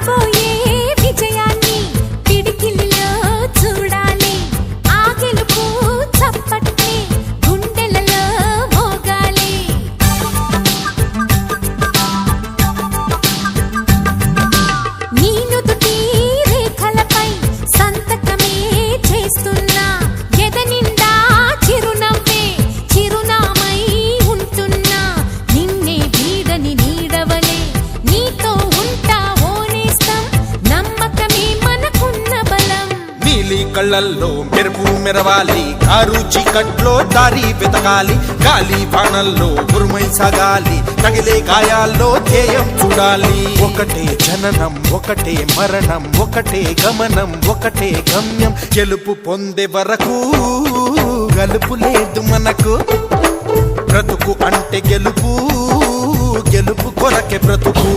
రాబోయే విజయాన్ని పిడికిలిలో చూడాలి ఆ గెలుపు చప్పట్ని గుండెలలో మోగాలి నీ నుదుటి రేఖలపై సంతకమే చేస్తున్నా ఎదనిండా చిరునవ్వే చిరునామై ఉంటున్నా నిన్నే వీడని నీడవలే నీతో ఉంటా ఓనేస్తం నమ్మకమే మనకున్న బలం నీలి కళ్ళల్లో మెరుపు మెరవాలి కారు చీకట్లో దారి వెతకాలి గాలి బాణల్లో ఉరుమై సాగాలి తగిలే గాయాల్లో ధ్యేయం చూడాలి ఒకటే జననం ఒకటే మరణం ఒకటే గమనం ఒకటే గమ్యం గెలుపు పొందే వరకు గలుపు లేదు మనకు బ్రతుకు అంటే గెలుపు గెలుపు కొరకే బ్రతుకు